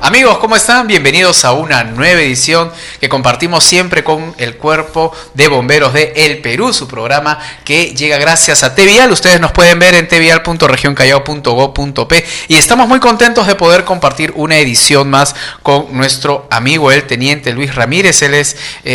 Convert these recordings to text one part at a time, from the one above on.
Amigos, ¿cómo están? Bienvenidos a una nueva edición que compartimos siempre con el Cuerpo de Bomberos de El Perú, su programa que llega gracias a TVial. Ustedes nos pueden ver en tvial.regioncallao.go.p y estamos muy contentos de poder compartir una edición más con nuestro amigo el Teniente Luis Ramírez. Él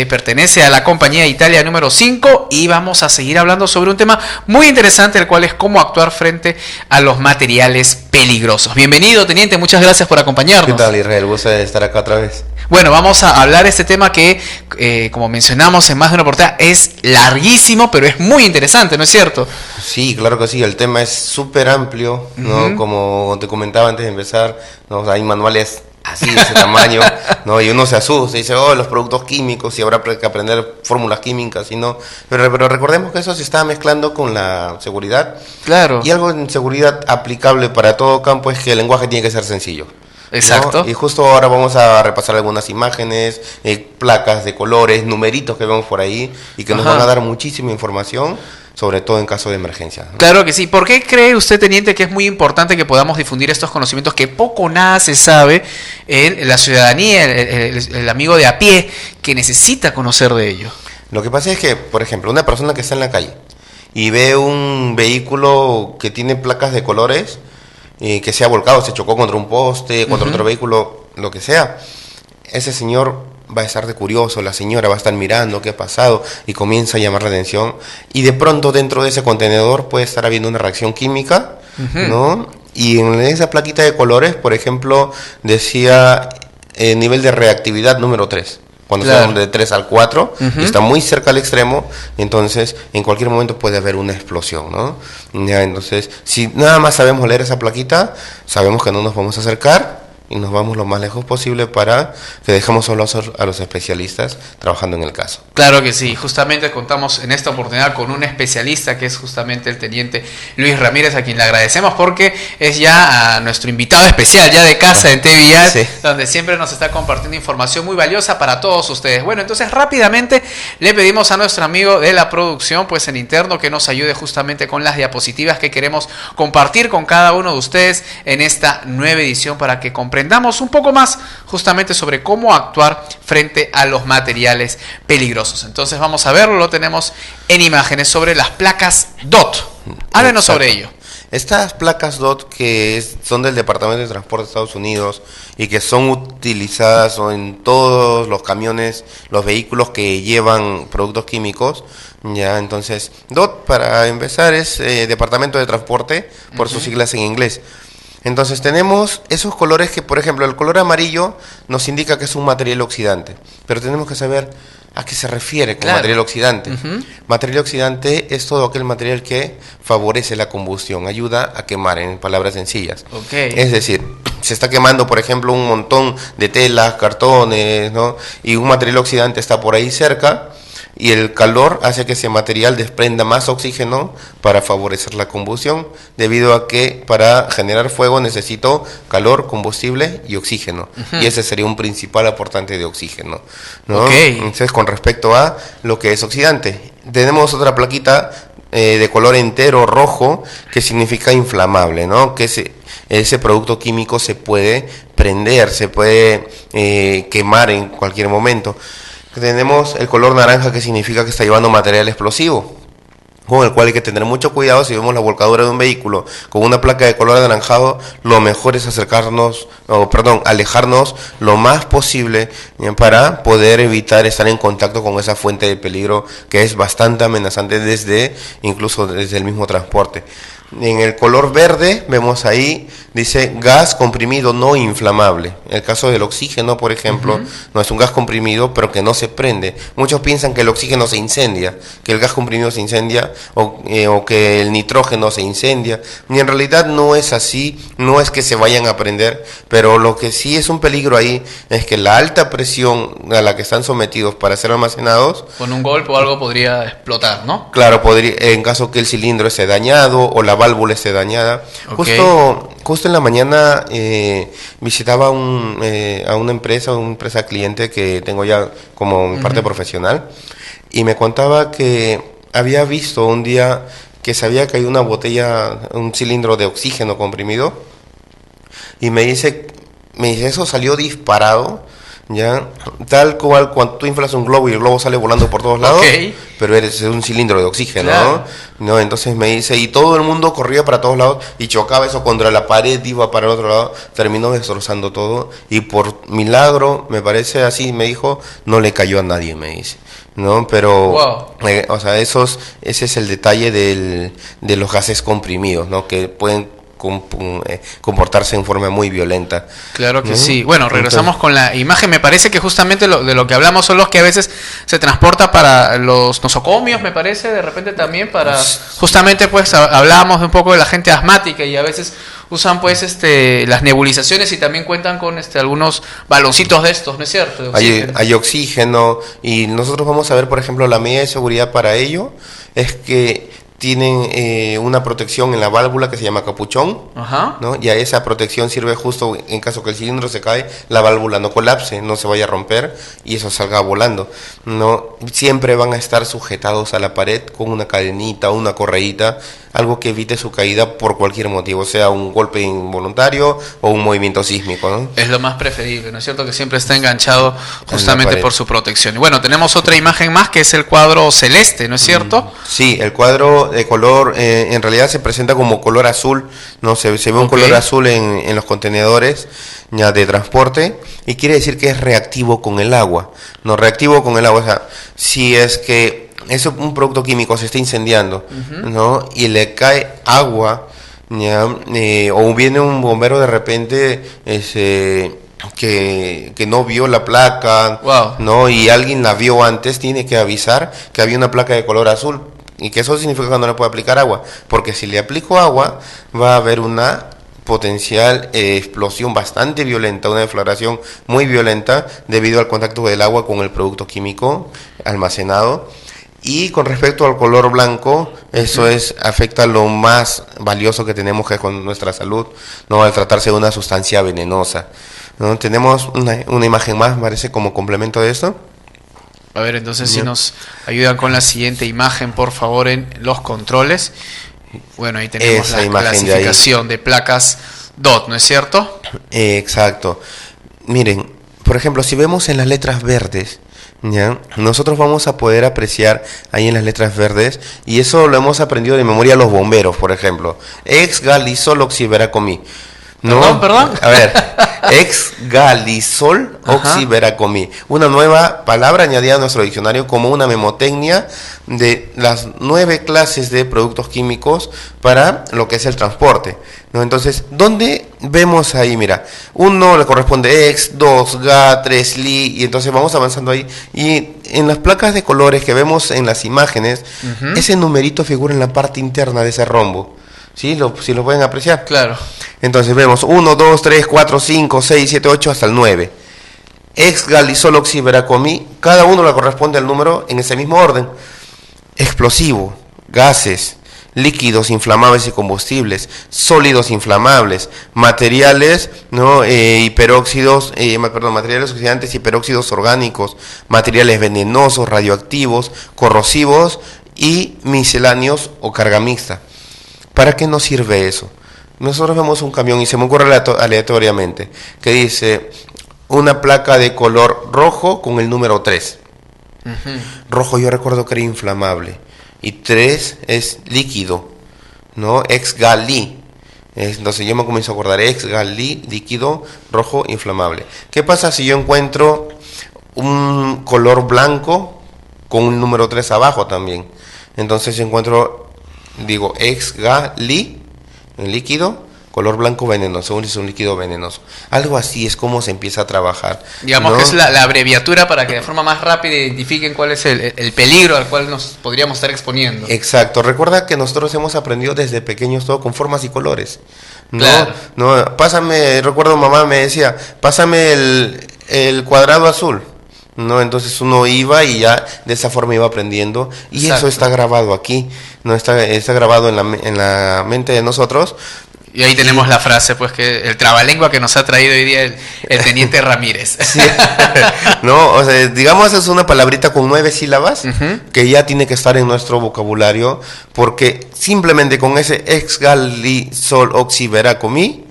pertenece a la compañía Italia número 5 y vamos a seguir hablando sobre un tema muy interesante, el cual es cómo actuar frente a los materiales peligrosos. Bienvenido, Teniente, muchas gracias por acompañarnos. ¿Qué tal, Israel? Gusto de estar acá otra vez. Bueno, vamos a hablar de este tema que, como mencionamos en más de una oportunidad, es larguísimo, pero es muy interesante, ¿no es cierto? Sí, claro que sí, el tema es súper amplio, ¿no? Como te comentaba antes de empezar, ¿no? Hay manuales así de ese tamaño, ¿no? Y uno se asusta y dice, oh, los productos químicos, y habrá que aprender fórmulas químicas, y no. Pero recordemos que eso se está mezclando con la seguridad. Claro. Y algo en seguridad aplicable para todo campo es que el lenguaje tiene que ser sencillo. Exacto. ¿No? Y justo ahora vamos a repasar algunas imágenes, placas de colores, numeritos que vemos por ahí y que nos van a dar muchísima información, sobre todo en caso de emergencia, ¿no? Claro que sí. ¿Por qué cree usted, Teniente, que es muy importante que podamos difundir estos conocimientos que poco o nada se sabe en la ciudadanía, el amigo de a pie que necesita conocer de ello? Lo que pasa es que, por ejemplo, una persona que está en la calle y ve un vehículo que tiene placas de colores, que se ha volcado, se chocó contra un poste, contra otro vehículo, lo que sea, ese señor va a estar de curioso, la señora va a estar mirando qué ha pasado y comienza a llamar la atención, y de pronto dentro de ese contenedor puede estar habiendo una reacción química, ¿no? Y en esa plaquita de colores, por ejemplo, decía nivel de reactividad número 3. Cuando son de 3 al 4, está muy cerca al extremo, entonces en cualquier momento puede haber una explosión, ¿no? Ya, entonces, si nada más sabemos leer esa plaquita, sabemos que no nos vamos a acercar y nos vamos lo más lejos posible para que dejemos solos a los especialistas trabajando en el caso. Claro que sí, justamente contamos en esta oportunidad con un especialista que es justamente el Teniente Luis Ramírez, a quien le agradecemos porque es ya nuestro invitado especial, ya de casa en TVial, sí, donde siempre nos está compartiendo información muy valiosa para todos ustedes. Bueno, entonces rápidamente le pedimos a nuestro amigo de la producción, pues en interno, que nos ayude justamente con las diapositivas que queremos compartir con cada uno de ustedes en esta nueva edición para que comprendamos un poco más justamente sobre cómo actuar frente a los materiales peligrosos. Entonces vamos a verlo, lo tenemos en imágenes sobre las placas DOT. Háblenos sobre ello. Estas placas DOT son del Departamento de Transporte de Estados Unidos y que son utilizadas en todos los camiones, los vehículos que llevan productos químicos. Ya, entonces, DOT, para empezar, es Departamento de Transporte, por sus siglas en inglés. Entonces tenemos esos colores que, por ejemplo, el color amarillo nos indica que es un material oxidante, pero tenemos que saber a qué se refiere con material oxidante. Material oxidante es todo aquel material que favorece la combustión, ayuda a quemar, en palabras sencillas. Es decir, se está quemando, por ejemplo, un montón de telas, cartones, ¿no? Y un material oxidante está por ahí cerca, y el calor hace que ese material desprenda más oxígeno para favorecer la combustión, debido a que para generar fuego necesito calor, combustible y oxígeno, y ese sería un principal aportante de oxígeno, ¿no? Entonces, con respecto a lo que es oxidante, tenemos otra plaquita de color entero rojo que significa inflamable, ¿no? Que ese producto químico se puede prender, se puede quemar en cualquier momento. Tenemos el color naranja, que significa que está llevando material explosivo, con el cual hay que tener mucho cuidado. Si vemos la volcadura de un vehículo con una placa de color anaranjado, lo mejor es alejarnos lo más posible para poder evitar estar en contacto con esa fuente de peligro que es bastante amenazante incluso desde el mismo transporte. En el color verde vemos ahí, dice gas comprimido no inflamable. En el caso del oxígeno, por ejemplo, no es un gas comprimido, pero que no se prende. Muchos piensan que el oxígeno se incendia, que el gas comprimido se incendia, o que el nitrógeno se incendia. Y en realidad no es así, no es que se vayan a prender, pero lo que sí es un peligro ahí es que la alta presión a la que están sometidos para ser almacenados, con un golpe o algo podría explotar, ¿no? Claro, podría, en caso que el cilindro esté dañado o la válvula esté dañada. Justo en la mañana visitaba a una empresa cliente que tengo ya como mi parte profesional, y me contaba que había visto un día que se había caído una botella, un cilindro de oxígeno comprimido, y me dice me dice, eso salió disparado, ya, tal cual cuando tú inflas un globo y el globo sale volando por todos lados, pero es un cilindro de oxígeno, claro. ¿no? Entonces me dice, y todo el mundo corría para todos lados y chocaba eso contra la pared, iba para el otro lado, terminó destrozando todo, y por milagro, me parece así, me dijo, no le cayó a nadie, me dice. ¿No? Pero, wow. O sea, ese es el detalle de los gases comprimidos, ¿no? Que pueden comportarse en forma muy violenta. Claro que sí. Bueno, regresamos con la imagen. Me parece que justamente de lo que hablamos son los que a veces se transporta para los nosocomios, me parece, de repente también para... Justamente pues hablábamos un poco de la gente asmática y a veces usan pues las nebulizaciones y también cuentan con algunos baloncitos de estos, ¿no es cierto? Hay oxígeno, y nosotros vamos a ver, por ejemplo, la medida de seguridad para ello es que tienen una protección en la válvula que se llama capuchón, ¿no? Y a esa protección sirve justo en caso que el cilindro se cae, la válvula no colapse, no se vaya a romper y eso salga volando, ¿no? Siempre van a estar sujetados a la pared con una cadenita o una correíta, algo que evite su caída por cualquier motivo, sea un golpe involuntario o un movimiento sísmico, ¿no? Es lo más preferible, ¿no es cierto? Que siempre está enganchado justamente por su protección. Y bueno, tenemos otra imagen más que es el cuadro celeste, ¿no es cierto? Sí, el cuadro de color, en realidad se presenta como color azul, ¿no? Se ve un color azul en los contenedores ya de transporte, y quiere decir que es reactivo con el agua, ¿no? Reactivo con el agua, o sea, si es que un producto químico se está incendiando, ¿no? Y le cae agua, ¿ya? O viene un bombero de repente, que no vio la placa, ¿no? Y alguien la vio antes, tiene que avisar que había una placa de color azul, y que eso significa que no le puede aplicar agua, porque si le aplico agua va a haber una potencial explosión bastante violenta, una deflagración muy violenta debido al contacto del agua con el producto químico almacenado. Y con respecto al color blanco, eso afecta lo más valioso que tenemos, que es con nuestra salud, ¿no? Al tratarse de una sustancia venenosa, ¿no? Tenemos una imagen más, parece, como complemento de esto. A ver, entonces si nos ayudan con la siguiente imagen, por favor, en los controles. Bueno, ahí tenemos la clasificación de placas DOT, ¿no es cierto? Exacto. Miren, por ejemplo, si vemos en las letras verdes, ¿ya? Nosotros vamos a poder apreciar ahí en las letras verdes, y eso lo hemos aprendido de memoria los bomberos, por ejemplo, ex-galisol oxiveracomí. ¿No? Perdón. A ver, ex-galisol oxiveracomí, una nueva palabra añadida a nuestro diccionario como una memotecnia de las 9 clases de productos químicos para lo que es el transporte, ¿no? Entonces, ¿dónde vemos ahí? Mira, 1 le corresponde ex, 2 ga, 3 li, y entonces vamos avanzando ahí, y en las placas de colores que vemos en las imágenes, ese numerito figura en la parte interna de ese rombo. ¿Sí? Si lo pueden apreciar. Claro. Entonces vemos 1, 2, 3, 4, 5, 6, 7, 8 hasta el 9. Ex-galisol oxiveracomí, cada uno le corresponde al número en ese mismo orden. Explosivo, gases, líquidos inflamables y combustibles, sólidos inflamables, materiales, ¿no? Materiales oxidantes y peróxidos orgánicos, materiales venenosos, radioactivos, corrosivos y misceláneos o carga mixta. ¿Para qué nos sirve eso? Nosotros vemos un camión y se me ocurre aleatoriamente que dice una placa de color rojo con el número 3. Rojo yo recuerdo que era inflamable y 3 es líquido, ¿no? Ex-gali. Entonces yo me comienzo a acordar, ex-gali, líquido, rojo, inflamable. ¿Qué pasa si yo encuentro un color blanco con un número 3 abajo también? Entonces yo encuentro... Digo, ex-gali, el líquido, color blanco venenoso, es un líquido venenoso. Algo así es como se empieza a trabajar. Digamos, ¿no? Que es la abreviatura para que de forma más rápida identifiquen cuál es el peligro al cual nos podríamos estar exponiendo. Exacto. Recuerda que nosotros hemos aprendido desde pequeños todo con formas y colores. ¿No? Claro. No, pásame, recuerdo mamá me decía, pásame el cuadrado azul. ¿No? Entonces uno iba y ya de esa forma iba aprendiendo, y exacto, eso está grabado aquí, no está grabado en la mente de nosotros. Y ahí tenemos la frase, pues, que el trabalengua que nos ha traído hoy día el teniente Ramírez. Sí. No, o sea, digamos, es una palabrita con 9 sílabas que ya tiene que estar en nuestro vocabulario, porque simplemente con ese ex-galisol oxiveracomí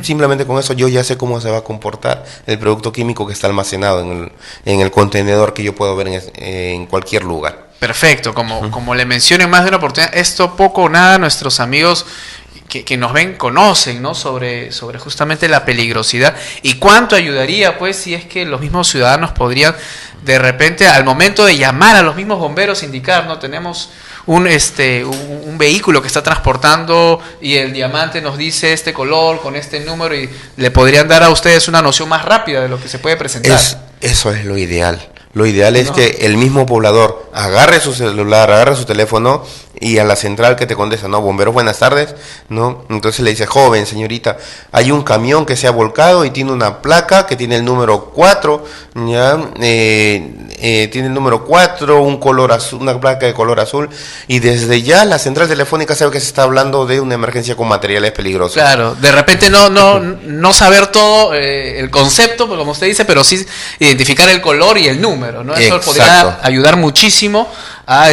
Simplemente con eso yo ya sé cómo se va a comportar el producto químico que está almacenado en el contenedor que yo puedo ver en cualquier lugar. Perfecto, como le mencioné en más de una oportunidad, esto poco o nada nuestros amigos que nos ven conocen, ¿no? sobre justamente la peligrosidad y cuánto ayudaría, pues, si es que los mismos ciudadanos podrían de repente al momento de llamar a los mismos bomberos indicar, ¿no? Tenemos un vehículo que está transportando y el diamante nos dice este color con este número, y le podrían dar a ustedes una noción más rápida de lo que se puede presentar. Eso es lo ideal. Lo ideal es que el mismo poblador agarre su celular, agarre su teléfono y a la central que te contesta, ¿no? Bomberos, buenas tardes, ¿no? Entonces le dice, joven, señorita, hay un camión que se ha volcado y tiene una placa que tiene el número 4, ¿ya? Tiene el número 4, un color azul, una placa de color azul, y desde ya la central telefónica sabe que se está hablando de una emergencia con materiales peligrosos. Claro, de repente no saber todo el concepto, como usted dice, pero sí identificar el color y el número, ¿no? Eso podría ayudar muchísimo a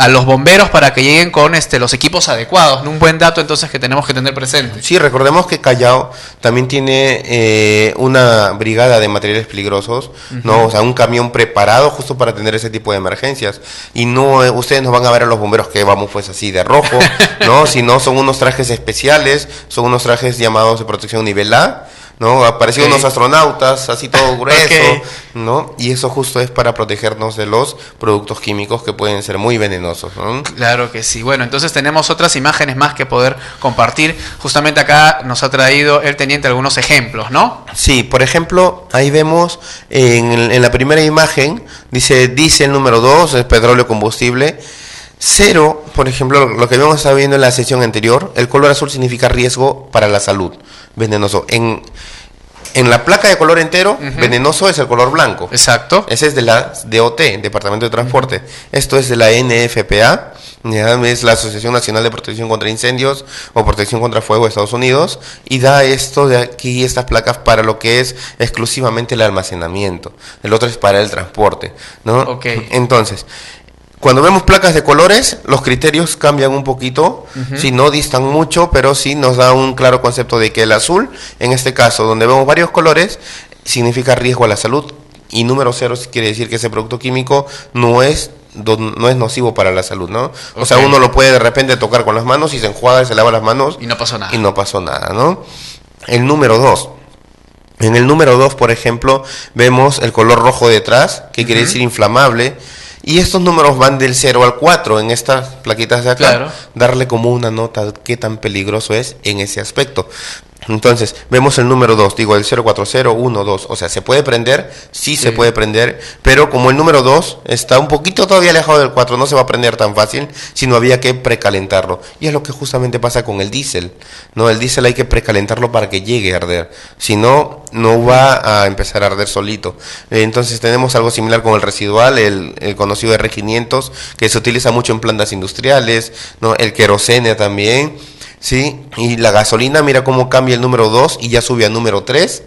los bomberos para que lleguen con los equipos adecuados, ¿no? Un buen dato entonces que tenemos que tener presente. Sí, recordemos que Callao también tiene una brigada de materiales peligrosos, ¿no? O sea, un camión preparado justo para atender ese tipo de emergencias. Y no ustedes no van a ver a los bomberos que vamos pues así de rojo, ¿no? Sino son unos trajes especiales, son unos trajes llamados de protección nivel A, ¿no? Aparecen unos astronautas, así todo grueso, ¿no? Y eso justo es para protegernos de los productos químicos que pueden ser muy venenosos, ¿no? Claro que sí. Bueno, entonces tenemos otras imágenes más que poder compartir. Justamente acá nos ha traído el teniente algunos ejemplos, ¿no? Sí, por ejemplo, ahí vemos en la primera imagen, dice diésel número 2, es petróleo combustible. 0, por ejemplo, lo que habíamos estado viendo en la sesión anterior, el color azul significa riesgo para la salud, venenoso. En la placa de color entero, venenoso es el color blanco. Exacto. Ese es de la DOT, Departamento de Transporte. Esto es de la NFPA, es la Asociación Nacional de Protección contra Incendios o Protección contra Fuego de Estados Unidos, y da esto de aquí, estas placas, para lo que es exclusivamente el almacenamiento. El otro es para el transporte, ¿no? Okay. Entonces, cuando vemos placas de colores, los criterios cambian un poquito, si no distan mucho, pero sí nos da un claro concepto de que el azul, en este caso, donde vemos varios colores, significa riesgo a la salud, y número 0 quiere decir que ese producto químico no es nocivo para la salud, ¿no? O sea, uno lo puede de repente tocar con las manos y se enjuaga y se lava las manos y no pasó nada. Y no pasó nada, ¿no? El número 2. En el número 2, por ejemplo, vemos el color rojo detrás, que quiere decir inflamable. Y estos números van del 0 al 4 en estas plaquitas de acá, darle como una nota de qué tan peligroso es en ese aspecto. Entonces, vemos el número 2, digo el 04012, o sea, ¿se puede prender? Sí, se puede prender, pero como el número 2 está un poquito todavía alejado del 4, no se va a prender tan fácil, sino había que precalentarlo. Y es lo que justamente pasa con el diésel, ¿no? El diésel hay que precalentarlo para que llegue a arder, si no, no va a empezar a arder solito. Entonces tenemos algo similar con el residual, el conocido R500, que se utiliza mucho en plantas industriales, ¿no? El querosene también. Sí, y la gasolina, mira cómo cambia el número 2 y ya sube al número 3.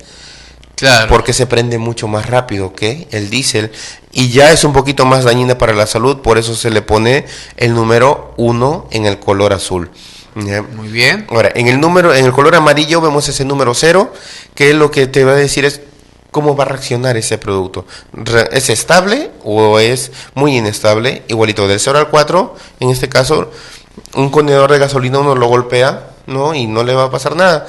Claro. Porque se prende mucho más rápido que el diésel y ya es un poquito más dañina para la salud, por eso se le pone el número 1 en el color azul. Muy bien. Ahora, en el color amarillo vemos ese número 0, que lo que te va a decir es cómo va a reaccionar ese producto. ¿Es estable o es muy inestable? Igualito, del 0 al 4, en este caso, un contenedor de gasolina uno lo golpea, ¿no? Y no le va a pasar nada.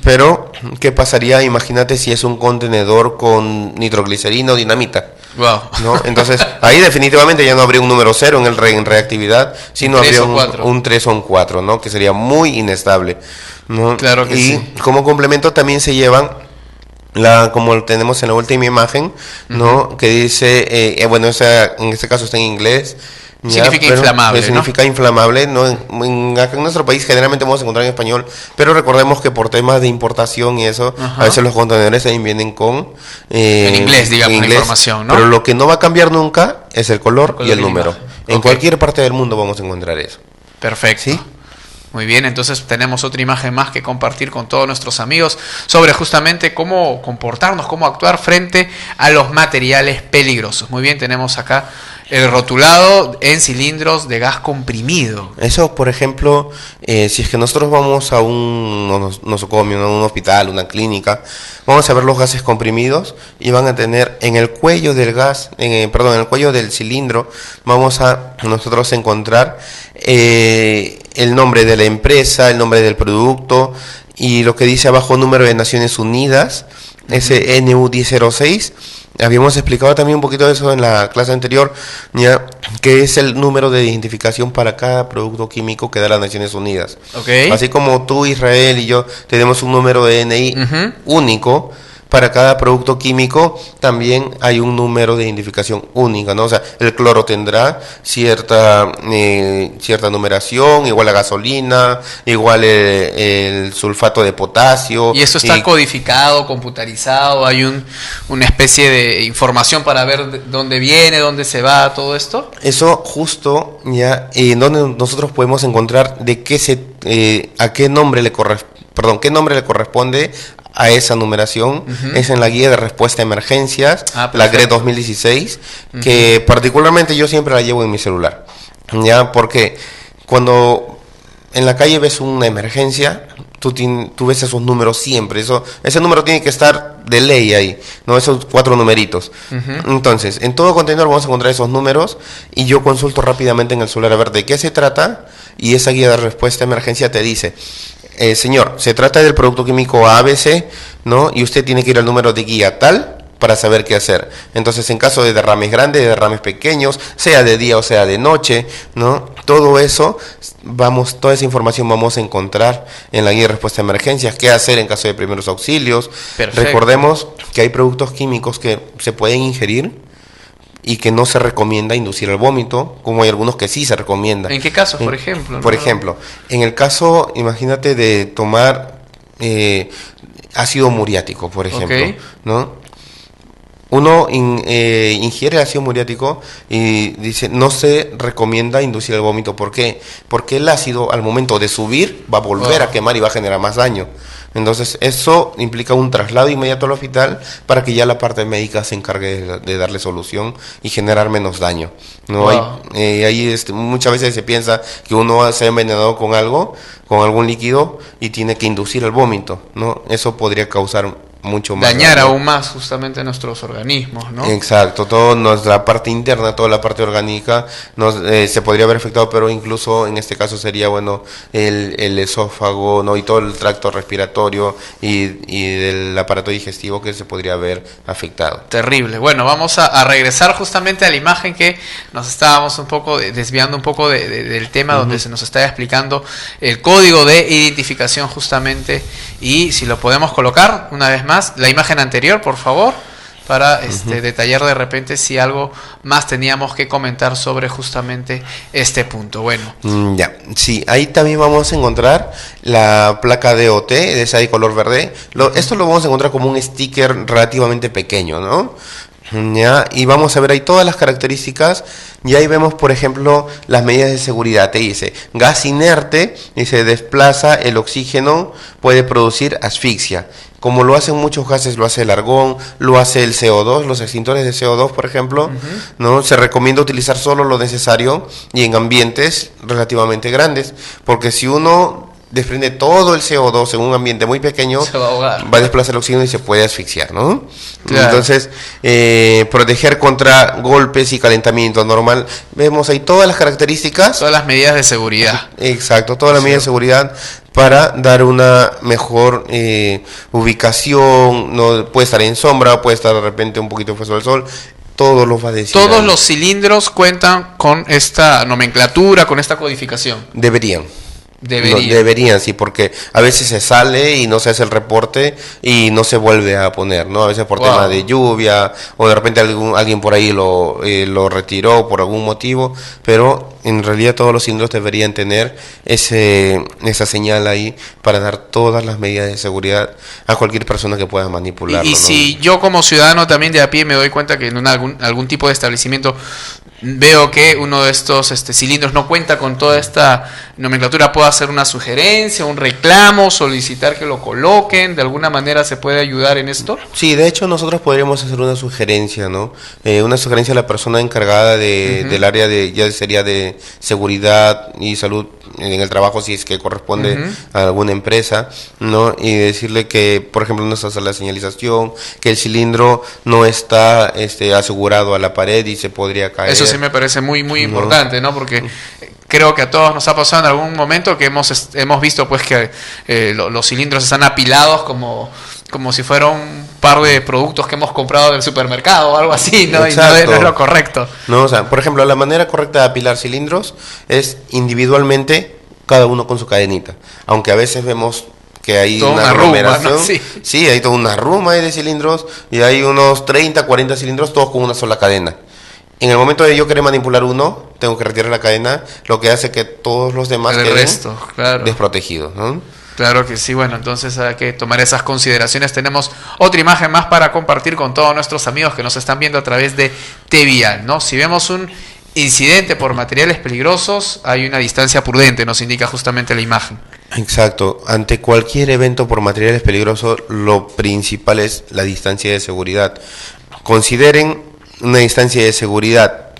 Pero, ¿qué pasaría? Imagínate si es un contenedor con nitroglicerina o dinamita. Wow. ¿No? Entonces, ahí definitivamente ya no habría un número 0 en reactividad, sino habría un 3 o un 4, ¿no? Que sería muy inestable, ¿no? Claro que sí. Y como complemento también se llevan como tenemos en la última imagen, ¿no? Que dice, bueno, en este caso está en inglés. Significa inflamable, ¿no? Significa inflamable, ¿no? Acá en nuestro país generalmente vamos a encontrar en español, pero recordemos que por temas de importación y eso, a veces los contenedores también vienen con en inglés, digamos, la información, ¿no? Pero lo que no va a cambiar nunca es el color y el número. En cualquier parte del mundo vamos a encontrar eso. Perfecto. ¿Sí? Muy bien, entonces tenemos otra imagen más que compartir con todos nuestros amigos sobre justamente cómo comportarnos, cómo actuar frente a los materiales peligrosos. Muy bien, tenemos acá el rotulado en cilindros de gas comprimido. Eso, por ejemplo, si es que nosotros vamos a un nosocomio, a un hospital, una clínica, vamos a ver los gases comprimidos y van a tener en el cuello del gas, en el cuello del cilindro, vamos a nosotros encontrar el nombre de la empresa, el nombre del producto y lo que dice abajo número de Naciones Unidas, ese NU1006. Habíamos explicado también un poquito de eso en la clase anterior, ya que es el número de identificación para cada producto químico que da las Naciones Unidas. Okay. Así como tú, Israel y yo tenemos un número de DNI único, para cada producto químico también hay un número de identificación única, ¿no? O sea, el cloro tendrá cierta numeración, igual la gasolina, igual el sulfato de potasio. Y eso está codificado, computarizado, hay una especie de información para ver dónde viene, dónde se va, todo esto. Eso justo ya donde nosotros podemos encontrar de qué a qué nombre le corresponde a esa numeración. Es en la guía de respuesta a emergencias, la GRE 2016, que particularmente yo siempre la llevo en mi celular, ya, porque cuando en la calle ves una emergencia, tú ves esos números siempre, ese número tiene que estar de ley ahí, no esos 4 numeritos. Entonces, en todo contenedor vamos a encontrar esos números y yo consulto rápidamente en el celular a ver de qué se trata y esa guía de respuesta a emergencia te dice: señor, se trata del producto químico ABC, ¿no? Y usted tiene que ir al número de guía tal para saber qué hacer. Entonces, en caso de derrames grandes, de derrames pequeños, sea de día o sea de noche, ¿no? Todo eso, toda esa información vamos a encontrar en la guía de respuesta a emergencias, qué hacer en caso de primeros auxilios. Perfecto. Recordemos que hay productos químicos que se pueden ingerir y que no se recomienda inducir el vómito, como hay algunos que sí se recomienda. ¿En qué casos, por ejemplo? Por ejemplo, en el caso, imagínate, de tomar ácido muriático, por ejemplo, ¿no? Uno ingiere ácido muriático y dice, no se recomienda inducir el vómito. ¿Por qué? Porque el ácido, al momento de subir, va a volver a quemar y va a generar más daño. Entonces, eso implica un traslado inmediato al hospital para que ya la parte médica se encargue de darle solución y generar menos daño. No hay, muchas veces se piensa que uno se ha envenenado con algo, con algún líquido, y tiene que inducir el vómito, ¿no? Eso podría causar mucho más dañar daño. aún más justamente nuestros organismos, ¿no? Exacto, toda nuestra parte interna, toda la parte orgánica se podría ver afectado, pero incluso en este caso sería el esófago, ¿no? Y todo el tracto respiratorio y del aparato digestivo que se podría ver afectado. Terrible. Bueno, vamos a regresar justamente a la imagen que nos estábamos un poco desviando un poco del tema, donde se nos está explicando el código de identificación justamente, y si lo podemos colocar una vez más, la imagen anterior, por favor, para detallar de repente si algo más teníamos que comentar sobre justamente este punto. Bueno. Ya, sí, ahí también vamos a encontrar la placa DOT, de esa de color verde. Esto lo vamos a encontrar como un sticker relativamente pequeño, ¿no? Ya, y vamos a ver ahí todas las características, y ahí vemos, por ejemplo, las medidas de seguridad. Te dice gas inerte y se desplaza el oxígeno, puede producir asfixia. Como lo hacen muchos gases, lo hace el argón, lo hace el CO2, los extintores de CO2, por ejemplo, ¿no? Se recomienda utilizar solo lo necesario y en ambientes relativamente grandes, porque si uno desprende todo el CO2 en un ambiente muy pequeño, se va a ahogar, va a desplazar el oxígeno y se puede asfixiar, ¿no? Claro. Entonces, proteger contra golpes y calentamiento normal. Vemos ahí todas las características. Todas las medidas de seguridad. Exacto, todas las medidas de seguridad para dar una mejor ubicación. No puede estar en sombra, puede estar de repente un poquito fuera del sol. Todos los va a decir. Todos los cilindros cuentan con esta nomenclatura, con esta codificación. Deberían, sí, porque a veces se sale y no se hace el reporte y no se vuelve a poner, ¿no? A veces por tema de lluvia o de repente alguien por ahí lo retiró por algún motivo, pero en realidad todos los cilindros deberían tener esa señal ahí para dar todas las medidas de seguridad a cualquier persona que pueda manipularlo. Y ¿no? Si yo como ciudadano también de a pie me doy cuenta que en algún tipo de establecimiento veo que uno de estos cilindros no cuenta con toda esta nomenclatura, ¿puedo hacer una sugerencia, un reclamo, solicitar que lo coloquen? ¿De alguna manera se puede ayudar en esto? Sí, de hecho nosotros podríamos hacer una sugerencia, ¿no? Una sugerencia a la persona encargada del área ya sería de seguridad y salud en el trabajo, si es que corresponde a alguna empresa, ¿no? Y decirle que, por ejemplo, no está la señalización, que el cilindro no está asegurado a la pared y se podría caer. Eso sí me parece muy importante, ¿no? Porque creo que a todos nos ha pasado en algún momento que hemos visto pues que los cilindros están apilados como si fuera un par de productos que hemos comprado del supermercado o algo así, ¿no? Exacto. Y no es lo correcto. No, o sea, por ejemplo, la manera correcta de apilar cilindros es individualmente, cada uno con su cadenita. Aunque a veces vemos que hay toda una aglomeración, ¿no? Sí, hay toda una ruma de cilindros y hay unos 30, 40 cilindros todos con una sola cadena. En el momento de yo querer manipular uno, tengo que retirar la cadena, lo que hace que todos los demás queden desprotegidos, ¿no? Claro que sí, bueno, entonces hay que tomar esas consideraciones. Tenemos otra imagen más para compartir con todos nuestros amigos que nos están viendo a través de TVial, ¿no? Si vemos un incidente por materiales peligrosos, hay una distancia prudente, nos indica justamente la imagen. Exacto, ante cualquier evento por materiales peligrosos, lo principal es la distancia de seguridad. Consideren una distancia de seguridad,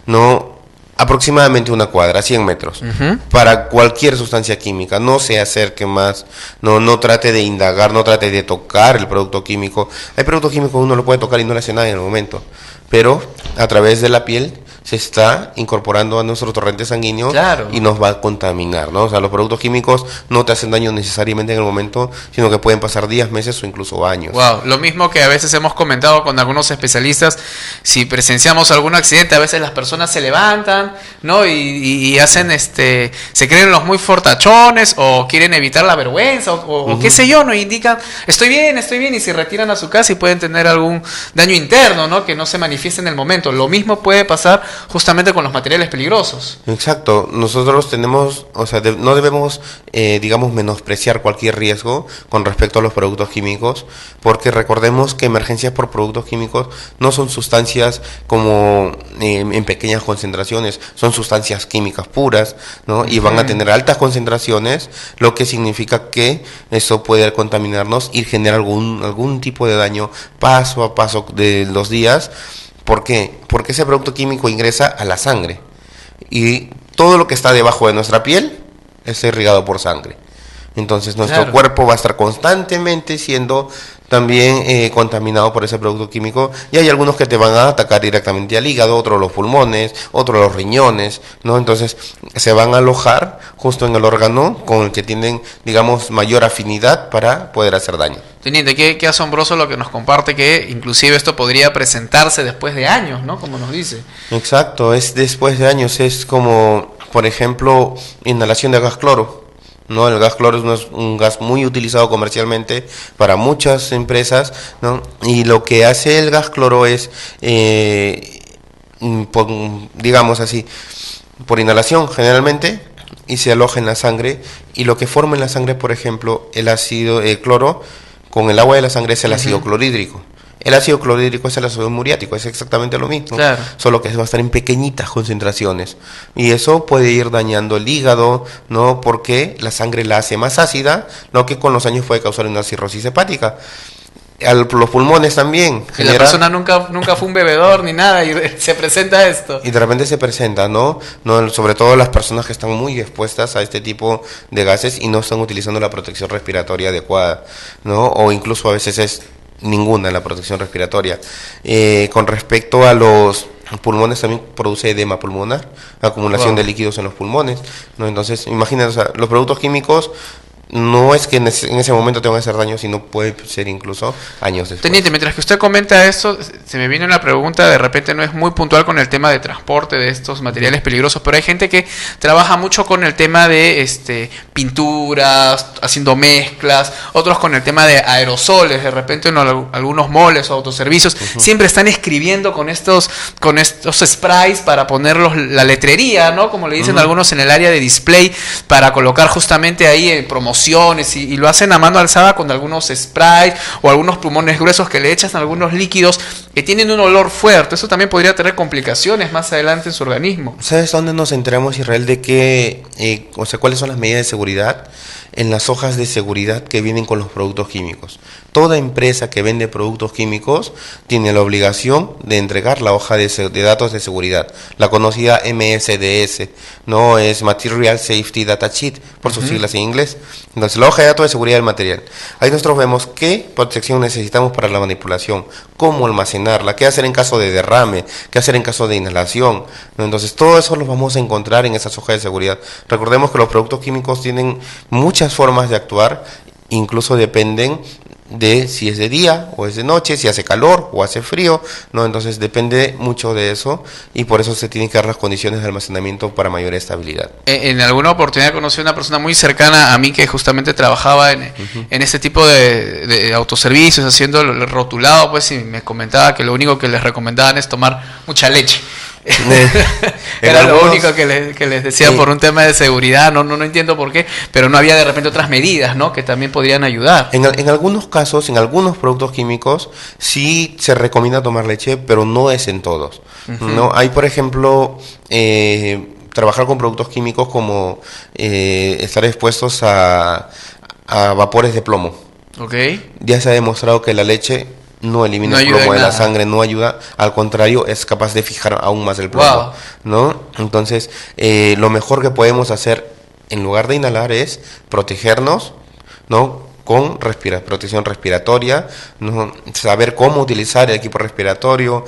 no aproximadamente una cuadra, 100 metros, para cualquier sustancia química. No se acerque más, no trate de indagar, no trate de tocar el producto químico. Hay productos químicos que uno lo puede tocar y no le hace nada en el momento, pero a través de la piel se está incorporando a nuestro torrente sanguíneo, claro, y nos va a contaminar, ¿no? O sea, los productos químicos no te hacen daño necesariamente en el momento, sino que pueden pasar días, meses o incluso años. Wow, lo mismo que a veces hemos comentado con algunos especialistas, si presenciamos algún accidente, a veces las personas se levantan, ¿no? Y hacen se creen los muy fortachones o quieren evitar la vergüenza o qué sé yo, ¿no? Indican, estoy bien, y se retiran a su casa y pueden tener algún daño interno, ¿no? Que no se manifieste en el momento. Lo mismo puede pasar justamente con los materiales peligrosos. Exacto, nosotros tenemos, o sea, no debemos, digamos, menospreciar cualquier riesgo con respecto a los productos químicos, porque recordemos que emergencias por productos químicos no son sustancias como en pequeñas concentraciones, son sustancias químicas puras, ¿no? Y van a tener altas concentraciones, lo que significa que eso puede contaminarnos y generar algún tipo de daño paso a paso de los días. ¿Por qué? Porque ese producto químico ingresa a la sangre y todo lo que está debajo de nuestra piel es irrigado por sangre. Entonces nuestro cuerpo va a estar constantemente siendo también contaminado por ese producto químico, y hay algunos que te van a atacar directamente al hígado, otros los pulmones, otros los riñones, ¿no? Entonces se van a alojar justo en el órgano con el que tienen, digamos, mayor afinidad para poder hacer daño. Teniente, qué asombroso lo que nos comparte, que inclusive esto podría presentarse después de años, ¿no? Como nos dice. Exacto, es después de años, es como, por ejemplo, inhalación de gas cloro. ¿No? El gas cloro es un gas muy utilizado comercialmente para muchas empresas, ¿no? Y lo que hace el gas cloro es, digamos así, por inhalación generalmente, y se aloja en la sangre, y lo que forma en la sangre, por ejemplo, el cloro, con el agua de la sangre es el ácido clorhídrico. El ácido clorhídrico es el ácido muriático, es exactamente lo mismo, claro, solo que va a estar en pequeñitas concentraciones. Y eso puede ir dañando el hígado, ¿no? Porque la sangre la hace más ácida, lo que con los años puede causar una cirrosis hepática. Los pulmones también. Y la persona nunca fue un bebedor ni nada y se presenta esto. Y de repente se presenta, ¿no? Sobre todo las personas que están muy expuestas a este tipo de gases y no están utilizando la protección respiratoria adecuada, ¿no? O incluso a veces es ninguna la protección respiratoria. Con respecto a los pulmones, también produce edema pulmonar, acumulación de líquidos en los pulmones, ¿no? Entonces, imagínate, o sea, los productos químicos no es que en ese momento te van a hacer daño, sino puede ser incluso años después. Teniente, mientras que usted comenta esto, se me viene una pregunta, de repente no es muy puntual con el tema de transporte de estos materiales peligrosos, pero hay gente que trabaja mucho con el tema de pinturas, haciendo mezclas, otros con el tema de aerosoles, de repente en algunos moles o autoservicios, siempre están escribiendo con estos sprays para ponerlos la letrería, ¿no? Como le dicen algunos en el área de display, para colocar justamente ahí en promoción, y lo hacen a mano alzada con algunos sprays o algunos plumones gruesos que le echan algunos líquidos. que tienen un olor fuerte. Eso también podría tener complicaciones más adelante en su organismo. ¿Sabes dónde nos enteramos, Israel, de que, cuáles son las medidas de seguridad? En las hojas de seguridad que vienen con los productos químicos. Toda empresa que vende productos químicos tiene la obligación de entregar la hoja de datos de seguridad, la conocida MSDS, no es Material Safety Data Sheet, por sus siglas en inglés. Entonces, la hoja de datos de seguridad del material. Ahí nosotros vemos qué protección necesitamos para la manipulación, cómo almacenarla, qué hacer en caso de derrame, qué hacer en caso de inhalación, ¿no? Entonces, todo eso lo vamos a encontrar en esas hojas de seguridad. Recordemos que los productos químicos tienen muchas formas de actuar, incluso dependen de si es de día o es de noche, si hace calor o hace frío, ¿no? Entonces depende mucho de eso y por eso se tienen que dar las condiciones de almacenamiento para mayor estabilidad. En alguna oportunidad conocí a una persona muy cercana a mí que justamente trabajaba en este tipo de autoservicios, haciendo el rotulado, pues, y me comentaba que lo único que les recomendaban es tomar mucha leche. Era lo único que les decían, por un tema de seguridad. No entiendo por qué, pero no había de repente otras medidas, ¿no?, que también podrían ayudar. En algunos casos, en algunos productos químicos sí se recomienda tomar leche, pero no es en todos, ¿no? Hay, por ejemplo, trabajar con productos químicos como estar expuestos a vapores de plomo. Ya se ha demostrado que la leche no elimina el plomo de la sangre, no ayuda, al contrario, es capaz de fijar aún más el plomo, ¿no? Entonces, lo mejor que podemos hacer en lugar de inhalar es protegernos, ¿no?, con protección respiratoria, ¿no?, saber cómo utilizar el equipo respiratorio.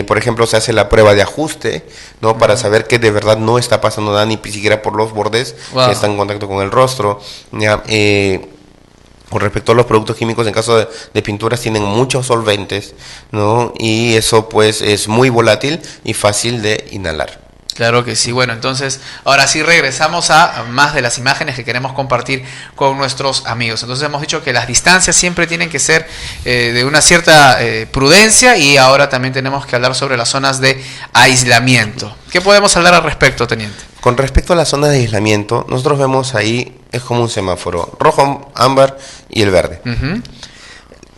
Por ejemplo, se hace la prueba de ajuste, ¿no?, para saber que de verdad no está pasando nada ni siquiera por los bordes que están en contacto con el rostro, ¿ya? Con respecto a los productos químicos, en caso de pinturas, tienen muchos solventes, ¿no?, y eso pues es muy volátil y fácil de inhalar. Claro que sí. Bueno, entonces ahora sí regresamos a más de las imágenes que queremos compartir con nuestros amigos. Entonces hemos dicho que las distancias siempre tienen que ser de una cierta prudencia, y ahora también tenemos que hablar sobre las zonas de aislamiento. ¿Qué podemos hablar al respecto, teniente? Con respecto a las zonas de aislamiento, nosotros vemos ahí, es como un semáforo, rojo, ámbar y el verde.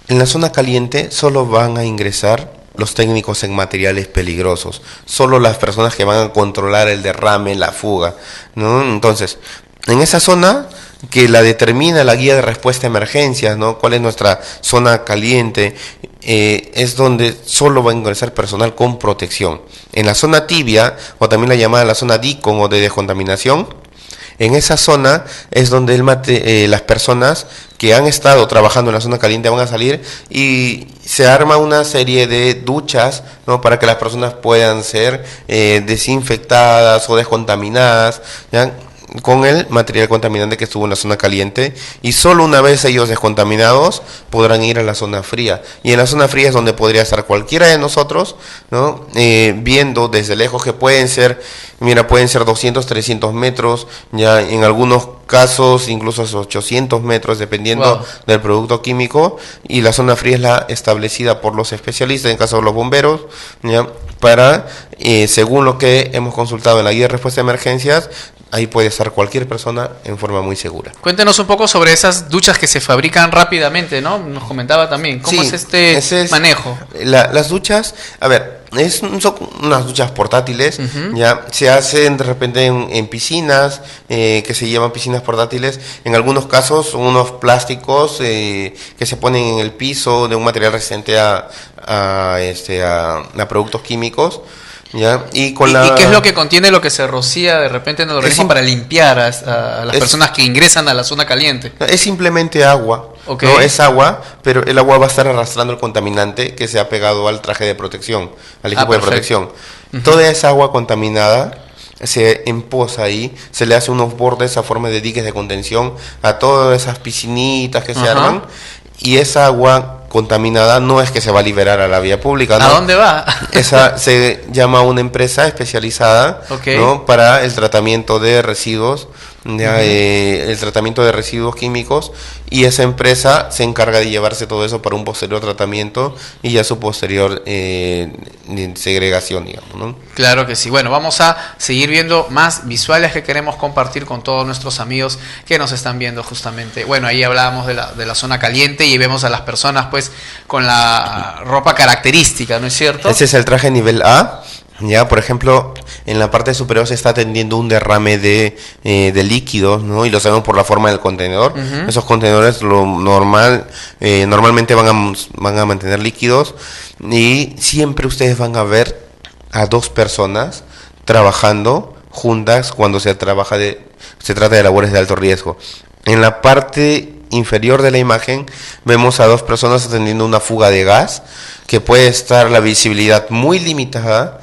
En la zona caliente solo van a ingresar los técnicos en materiales peligrosos, solo las personas que van a controlar el derrame, la fuga, ¿no? Entonces, en esa zona que la determina la guía de respuesta a emergencias, ¿no?, cuál es nuestra zona caliente, es donde solo va a ingresar personal con protección. En la zona tibia, o también la llamada la zona DICOM o de descontaminación, en esa zona es donde las personas que han estado trabajando en la zona caliente van a salir y se arma una serie de duchas, ¿no?, para que las personas puedan ser desinfectadas o descontaminadas, ¿ya?, con el material contaminante que estuvo en la zona caliente, y solo una vez ellos descontaminados podrán ir a la zona fría, y en la zona fría es donde podría estar cualquiera de nosotros, ¿no?, viendo desde lejos, que pueden ser 200, 300 metros, ya en algunos casos incluso 800 metros, dependiendo del producto químico, y la zona fría es la establecida por los especialistas, en caso de los bomberos, ¿ya?, para, según lo que hemos consultado en la guía de respuesta a emergencias, ahí puede estar cualquier persona en forma muy segura. Cuéntenos un poco sobre esas duchas que se fabrican rápidamente, ¿no? Nos comentaba también. ¿Cómo es este manejo? Las duchas, a ver, son unas duchas portátiles, ya se hacen de repente en piscinas, que se llaman piscinas portátiles. En algunos casos, unos plásticos que se ponen en el piso, de un material resistente a productos químicos. ¿Ya? ¿Y qué es lo que contiene lo que se rocía de repente en el organismo para limpiar a las personas que ingresan a la zona caliente? Es simplemente agua, ¿no? Es agua, pero el agua va a estar arrastrando el contaminante que se ha pegado al traje de protección, al equipo de protección. Toda esa agua contaminada se empoza ahí, se le hace unos bordes a forma de diques de contención a todas esas piscinitas que se arman, y esa agua contaminada no es que se va a liberar a la vía pública, ¿no? ¿A dónde va? Esa se llama una empresa especializada, ¿no?, para el tratamiento de residuos, ya, el tratamiento de residuos químicos, y esa empresa se encarga de llevarse todo eso para un posterior tratamiento y ya su posterior segregación, digamos, ¿no? Claro que sí. Bueno, vamos a seguir viendo más visuales que queremos compartir con todos nuestros amigos que nos están viendo justamente. Bueno, ahí hablábamos de la zona caliente y vemos a las personas pues con la ropa característica, ¿no es cierto? Ese es el traje nivel A. Ya, por ejemplo, en la parte superior se está atendiendo un derrame de líquidos, ¿no? Y lo sabemos por la forma del contenedor. Esos contenedores normalmente van a mantener líquidos, y siempre ustedes van a ver a dos personas trabajando juntas cuando se trata de labores de alto riesgo. En la parte inferior de la imagen vemos a dos personas atendiendo una fuga de gas, que puede estar la visibilidad muy limitada,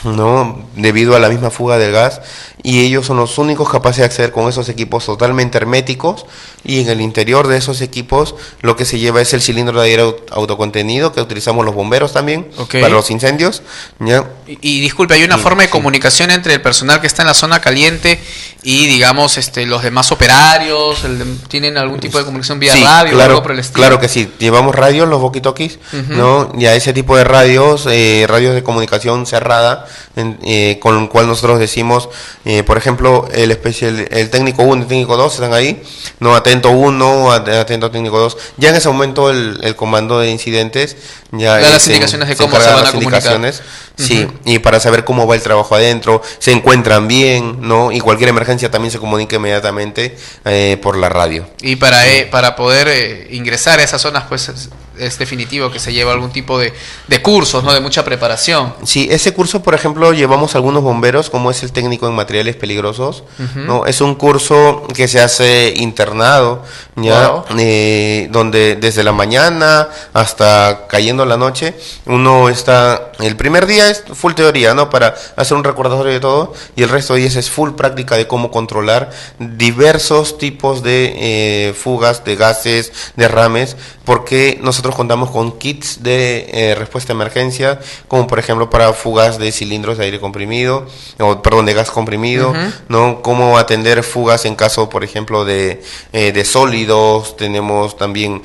¿no? Debido a la misma fuga del gas, y ellos son los únicos capaces de acceder con esos equipos totalmente herméticos, y en el interior de esos equipos lo que se lleva es el cilindro de aire autocontenido que utilizamos los bomberos también para los incendios, ¿ya? Y disculpe, ¿hay una forma de comunicación entre el personal que está en la zona caliente y digamos los demás operarios? ¿Tienen algún tipo de comunicación vía radio claro, o algo por el estilo? Claro que sí, llevamos radios, los walkie-talkies, ¿no? Y a ese tipo de radios, radios de comunicación cerrada, con el cual nosotros decimos, por ejemplo, el técnico 1 y el técnico 2 están ahí, no, atento 1, atento técnico 2. Ya en ese momento el comando de incidentes ya da las indicaciones de cómo se van a comunicar. Sí, y para saber cómo va el trabajo adentro, se encuentran bien, ¿no? Y cualquier emergencia también se comunica inmediatamente por la radio. Y para poder ingresar a esas zonas, pues es definitivo que se lleva algún tipo de cursos, ¿no? De mucha preparación. Sí, ese curso, por ejemplo, llevamos algunos bomberos, como es el técnico en materiales peligrosos, ¿no? Es un curso que se hace internado, ¿ya? Wow. Donde desde la mañana hasta cayendo la noche, uno está, el primer día es full teoría, ¿no? Para hacer un recordatorio de todo, y el resto de días es full práctica de cómo controlar diversos tipos de fugas, de gases, derrames, porque nosotros contamos con kits de respuesta a emergencia, como por ejemplo para fugas de cilindros de aire comprimido, de gas comprimido, ¿no? Cómo atender fugas en caso, por ejemplo, de sólidos. Tenemos también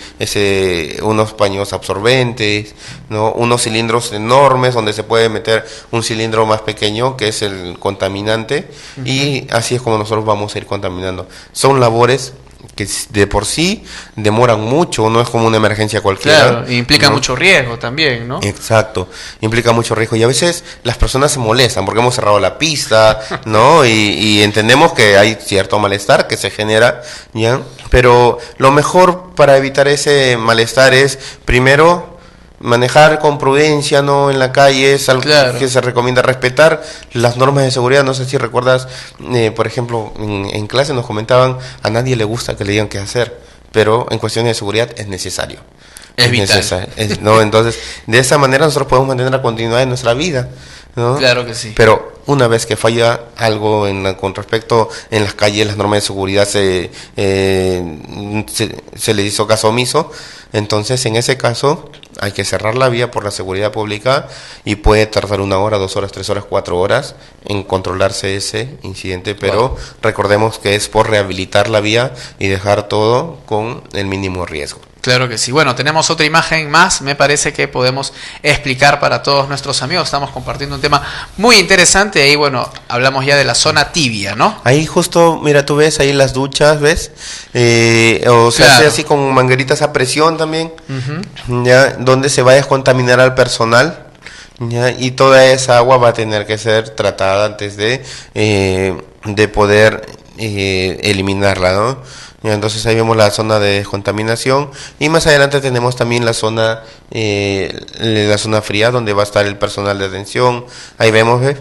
unos paños absorbentes, ¿no? Unos cilindros enormes donde se puede meter un cilindro más pequeño, que es el contaminante, y así es como nosotros vamos a ir contaminando. Son labores que de por sí demoran mucho, no es como una emergencia cualquiera. Claro, implica mucho riesgo también, ¿no? Exacto, implica mucho riesgo, y a veces las personas se molestan porque hemos cerrado la pista, ¿no? Y entendemos que hay cierto malestar que se genera, ¿ya? Pero lo mejor para evitar ese malestar es, primero, manejar con prudencia, ¿no? En la calle es algo que se recomienda, respetar las normas de seguridad. No sé si recuerdas, por ejemplo, en clase nos comentaban, a nadie le gusta que le digan qué hacer, pero en cuestiones de seguridad es necesario. Es vital. ¿No? Entonces, de esa manera nosotros podemos mantener la continuidad de nuestra vida, ¿no? Claro que sí. Pero una vez que falla algo con respecto en las calles, las normas de seguridad se le hizo caso omiso, entonces en ese caso hay que cerrar la vía por la seguridad pública, y puede tardar 1 hora, 2 horas, 3 horas, 4 horas en controlarse ese incidente, pero recordemos que es por rehabilitar la vía y dejar todo con el mínimo riesgo. Claro que sí. Bueno, tenemos otra imagen más, me parece que podemos explicar para todos nuestros amigos. Estamos compartiendo un tema muy interesante. Ahí, bueno, hablamos ya de la zona tibia, ¿no? Ahí justo, mira, tú ves ahí las duchas, ¿ves? Se hace así con mangueritas a presión también, ¿ya? Donde se va a descontaminar al personal, ¿ya? Y toda esa agua va a tener que ser tratada antes de poder eliminarla, ¿no? Entonces ahí vemos la zona de descontaminación, y más adelante tenemos también la zona fría, donde va a estar el personal de atención. Ahí vemos, ¿ves?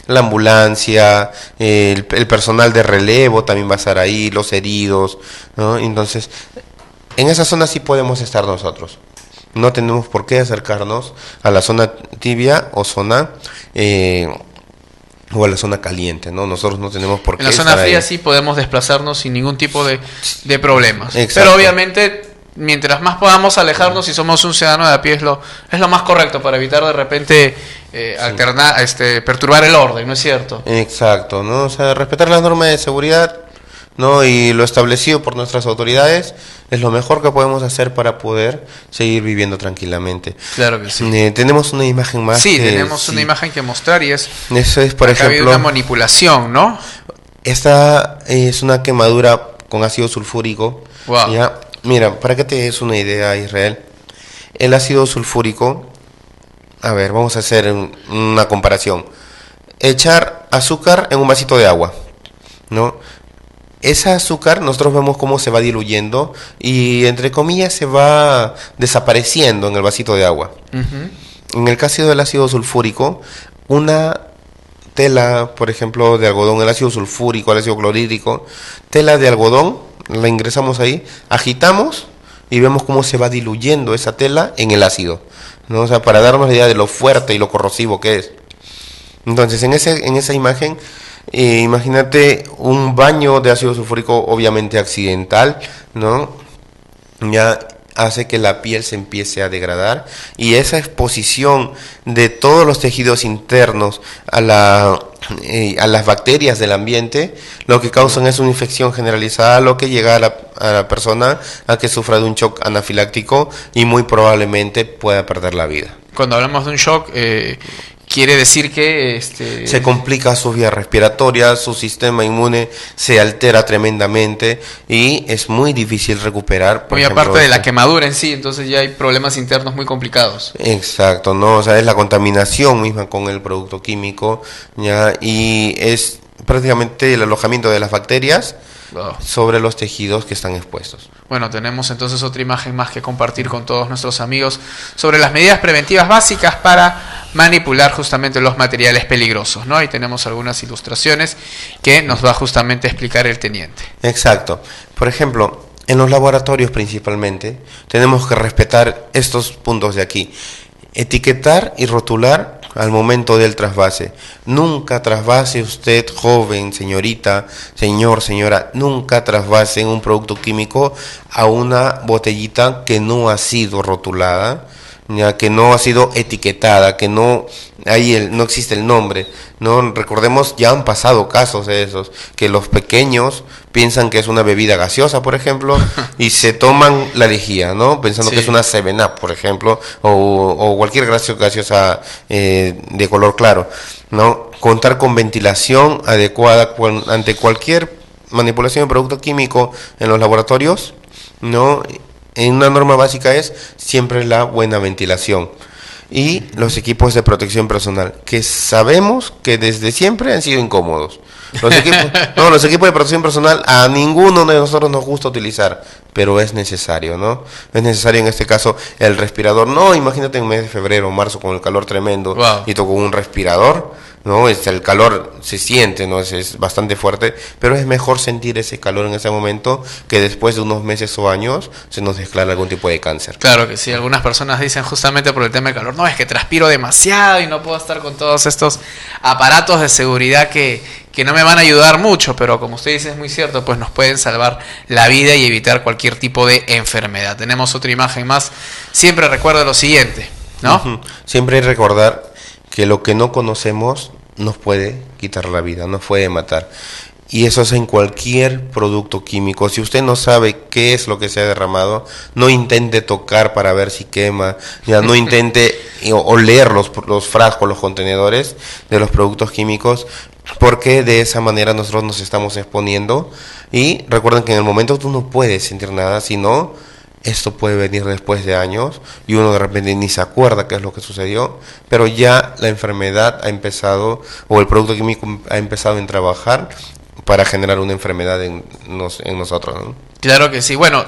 La ambulancia, el personal de relevo también va a estar ahí, los heridos, ¿no? Entonces, en esa zona sí podemos estar nosotros. No tenemos por qué acercarnos a la zona tibia o zona o a la zona caliente, ¿no? Nosotros no tenemos por qué. En la zona fría sí podemos desplazarnos sin ningún tipo de problemas. Exacto. Pero obviamente, mientras más podamos alejarnos, si somos un ciudadano de a pie, es lo más correcto para evitar de repente perturbar el orden, ¿no es cierto? Exacto, ¿no? O sea, respetar las normas de seguridad, ¿no? Y lo establecido por nuestras autoridades es lo mejor que podemos hacer para poder seguir viviendo tranquilamente. Claro que sí. Tenemos una imagen más. Sí, tenemos una imagen que mostrar y es... Eso es, por ejemplo... Ha habido una manipulación, ¿no? Esta es una quemadura con ácido sulfúrico. Wow. ¿Ya? Mira, para que te des una idea, Israel, el ácido sulfúrico... A ver, vamos a hacer una comparación. Echar azúcar en un vasito de agua, ¿no? Ese azúcar nosotros vemos cómo se va diluyendo y entre comillas se va desapareciendo en el vasito de agua. En el caso del ácido sulfúrico, una tela, por ejemplo, de algodón, el ácido sulfúrico, el ácido clorhídrico, tela de algodón, la ingresamos ahí, agitamos y vemos cómo se va diluyendo esa tela en el ácido, ¿no? O sea, para darnos la idea de lo fuerte y lo corrosivo que es. Entonces, en esa imagen, imagínate un baño de ácido sulfúrico obviamente accidental, ¿no? Ya hace que la piel se empiece a degradar y esa exposición de todos los tejidos internos a las bacterias del ambiente, lo que causan es una infección generalizada, lo que llega a la persona a que sufra de un shock anafiláctico y muy probablemente pueda perder la vida. Cuando hablamos de un shock, quiere decir que... se complica su vía respiratoria, su sistema inmune se altera tremendamente y es muy difícil recuperar. Muy aparte de la quemadura en sí, entonces ya hay problemas internos muy complicados. Exacto, ¿no? O sea, es la contaminación misma con el producto químico, ¿ya? Y es prácticamente el alojamiento de las bacterias sobre los tejidos que están expuestos. Bueno, tenemos entonces otra imagen más que compartir con todos nuestros amigos sobre las medidas preventivas básicas para manipular justamente los materiales peligrosos, ¿no? Y tenemos algunas ilustraciones que nos va justamente a explicar el teniente. Exacto. Por ejemplo, en los laboratorios principalmente tenemos que respetar estos puntos de aquí. Etiquetar y rotular al momento del trasvase. Nunca trasvase usted, joven, señorita, señor, señora, nunca trasvase un producto químico a una botellita que no ha sido rotulada, ya que no ha sido etiquetada, que no no existe el nombre, ¿no? Recordemos, ya han pasado casos de esos, que los pequeños piensan que es una bebida gaseosa, por ejemplo, y se toman la lejía, ¿no? Pensando que es una 7-Up, por ejemplo, o cualquier gaseosa de color claro, ¿no? Contar con ventilación adecuada ante cualquier manipulación de producto químico en los laboratorios, ¿no? En una norma básica es siempre la buena ventilación. Y los equipos de protección personal, que sabemos que desde siempre han sido incómodos. Los equipos de protección personal a ninguno de nosotros nos gusta utilizar, pero es necesario, ¿no? Es necesario en este caso el respirador. No, imagínate en el mes de febrero o marzo con el calor tremendo y con un respirador, ¿no? El calor se siente, ¿no? Es bastante fuerte, pero es mejor sentir ese calor en ese momento que después de unos meses o años se nos declara algún tipo de cáncer. Claro que sí, algunas personas dicen justamente por el tema del calor, no, es que transpiro demasiado y no puedo estar con todos estos aparatos de seguridad que no me van a ayudar mucho, pero como usted dice es muy cierto, pues nos pueden salvar la vida y evitar cualquier tipo de enfermedad. Tenemos otra imagen más, siempre recuerda lo siguiente, ¿no? Siempre recordar que lo que no conocemos nos puede quitar la vida, nos puede matar. Y eso es en cualquier producto químico. Si usted no sabe qué es lo que se ha derramado, no intente tocar para ver si quema, ya no intente oler los frascos, los contenedores de los productos químicos, porque de esa manera nosotros nos estamos exponiendo. Y recuerden que en el momento tú no puedes sentir nada, sino esto puede venir después de años y uno de repente ni se acuerda qué es lo que sucedió, pero ya la enfermedad ha empezado, o el producto químico ha empezado en trabajar para generar una enfermedad en nosotros, ¿no? Claro que sí. Bueno,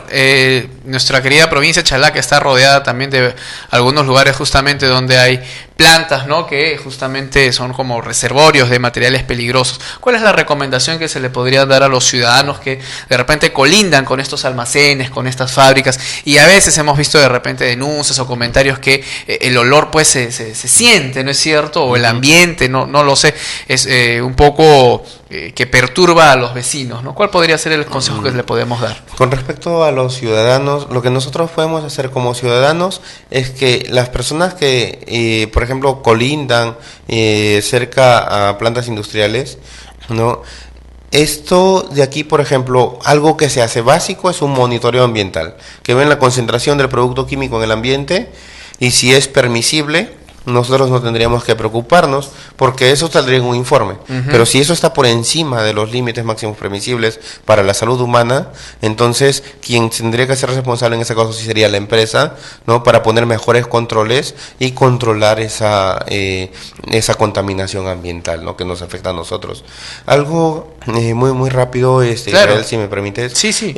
nuestra querida provincia de Chalaca está rodeada también de algunos lugares justamente donde hay plantas, ¿no? Que justamente son como reservorios de materiales peligrosos. ¿Cuál es la recomendación que se le podría dar a los ciudadanos que de repente colindan con estos almacenes, con estas fábricas? Y a veces hemos visto de repente denuncias o comentarios que el olor pues se siente, ¿no es cierto? O el ambiente, no lo sé, es un poco que perturba a los vecinos, ¿no? ¿Cuál podría ser el consejo que le podemos dar? Con respecto a los ciudadanos, lo que nosotros podemos hacer como ciudadanos es que las personas que, por ejemplo, colindan cerca a plantas industriales, ¿no? Esto de aquí, por ejemplo, algo que se hace básico es un monitoreo ambiental, que ven la concentración del producto químico en el ambiente y si es permisible, nosotros no tendríamos que preocuparnos porque eso saldría en un informe. Pero si eso está por encima de los límites máximos permisibles para la salud humana, entonces quien tendría que ser responsable en ese caso sí sería la empresa, ¿no? Para poner mejores controles y controlar esa contaminación ambiental, ¿no? Que nos afecta a nosotros. Algo muy rápido, claro. Israel, si me permites. Sí.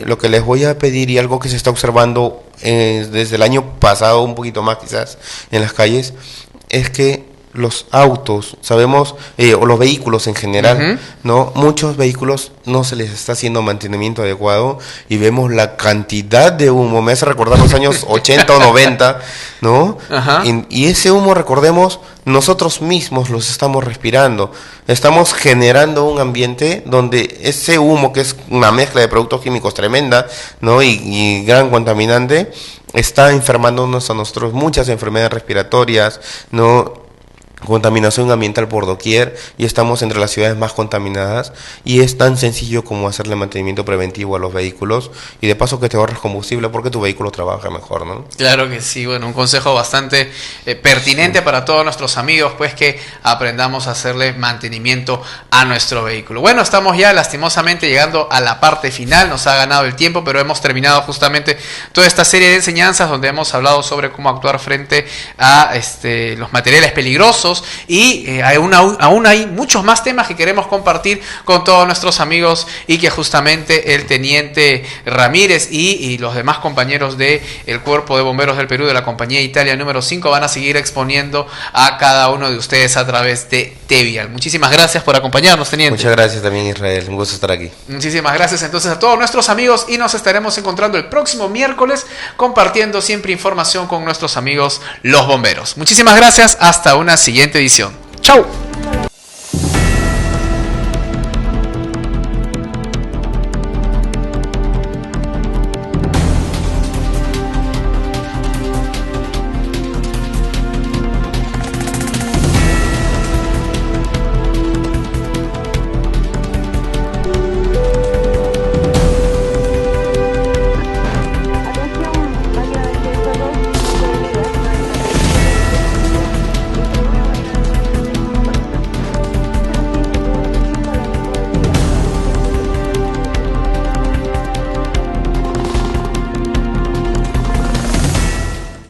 Lo que les voy a pedir y algo que se está observando desde el año pasado, un poquito más quizás, en las calles, es que los autos, sabemos, o los vehículos en general, ¿no? Muchos vehículos no se les está haciendo mantenimiento adecuado y vemos la cantidad de humo, me hace recordar los años 80 o 90, ¿no? Y ese humo, recordemos, nosotros mismos los estamos respirando, estamos generando un ambiente donde ese humo, que es una mezcla de productos químicos tremenda, ¿no? Y gran contaminante, está enfermándonos a nosotros muchas enfermedades respiratorias, ¿no? Contaminación ambiental por doquier, y estamos entre las ciudades más contaminadas, y es tan sencillo como hacerle mantenimiento preventivo a los vehículos y de paso que te ahorras combustible porque tu vehículo trabaja mejor, ¿no? Claro que sí, bueno, un consejo bastante pertinente para todos nuestros amigos, pues que aprendamos a hacerle mantenimiento a nuestro vehículo. Bueno, estamos ya lastimosamente llegando a la parte final, nos ha ganado el tiempo, pero hemos terminado justamente toda esta serie de enseñanzas donde hemos hablado sobre cómo actuar frente a los materiales peligrosos. Y aún hay muchos más temas que queremos compartir con todos nuestros amigos y que justamente el teniente Ramírez y los demás compañeros del Cuerpo de Bomberos del Perú de la Compañía Italia número 5 van a seguir exponiendo a cada uno de ustedes a través de Tevial. Muchísimas gracias por acompañarnos, teniente. Muchas gracias también, Israel, un gusto estar aquí. Muchísimas gracias entonces a todos nuestros amigos y nos estaremos encontrando el próximo miércoles compartiendo siempre información con nuestros amigos los bomberos. Muchísimas gracias, hasta una siguiente edición. ¡Chau!